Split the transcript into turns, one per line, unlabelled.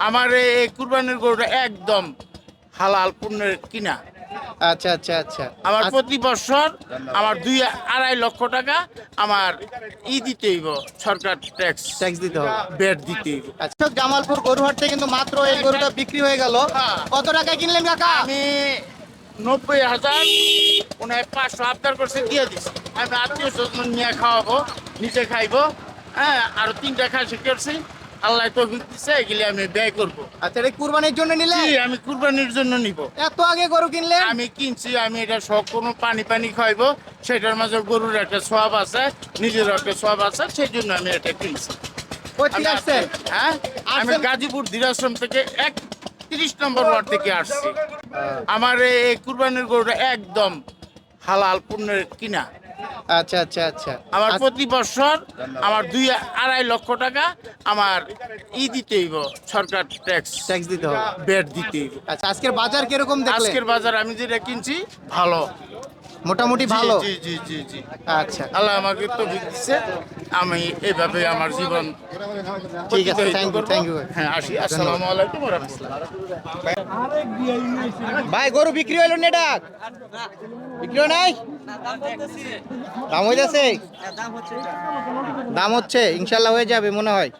আমার এই কুরবানির গরুটা একদম হালাল পণ্যের কিনা।
আচ্ছা আচ্ছা আচ্ছা।
আমার প্রতি বছর আমার 2-2.5 লক্ষ টাকা আমার দিতে হইব, সরকার ট্যাক্স
ট্যাক্স দিতে হবে।
বেড দিতে হইব।
আচ্ছা, জামালপুর গরুহাট থেকে কিন্তু মাত্র এই গরুটা বিক্রি হয়ে গেল।
হ্যাঁ।
কত টাকায় কিনলেন কাকা?
আমি 90,000 ওনায় 500 আবদার করছে দিয়ে দিছি। আমি আত্মীয় স্বজন নিয়ে খাওয়াবো, নিজে খাইবো। হ্যাঁ, আরো 3টা খাসি করছি, আল্লাহ তৌফিক দিছে, এগুলি আমি ব্যয় করবো।
আচ্ছা, এটা কুরবানির জন্য নিলেন?
জি, আমি কুরবানির জন্য নিব।
এত আগে গরু কিনলেন?
আমি কিনছি, আমি এটা সব কোনো পানি খাইবো, সেটার মাঝে গরুর একটা সওয়াব আছে, নিজের একটা সওয়াব আছে, সেই জন্য আমি এটা কিনছি।
কই থেকে আসছেন?
হ্যাঁ, আমি
আসছেন?
গাজীপুর দিরাশ্রম থেকে 31 নম্বর ওয়ার্ড থেকে আসছি। আমার এই কুরবানির গরুটা একদম হালাল পণ্যের কিনা।
আচ্ছা আচ্ছা আচ্ছা।
আমার প্রতি বছর আমার 2-2.5 লক্ষ টাকা আমার দিতে হইব, সরকার ট্যাক্স
ট্যাক্স দিতে হবে।
বেড দিতে হইব।
আচ্ছা, আজকের বাজার কিরকম দেখলেন?
আজকের বাজার আমি যেটা কিনছি ভালো,
মোটামুটি
জি,
ভালো।
জি জি জি জি।
আচ্ছা,
আল্লাহ আমাকে তো দিচ্ছে, আমি এইভাবে আমার জীবন
ঠিক আছে,
অতিবাহিত
থ্যাংক ইউ
করবো।
Thank you.
হ্যাঁ, আসি। আসসালামু আলাইকুম ওয়া রাহমাতুল্লাহ।
ভাই, গরু বিক্রি হইল না? ডাক বিক্রি হয় নাই? দাম হইতেছে? দাম হচ্ছে, ইনশাল্লাহ হয়ে যাবে মনে হয়।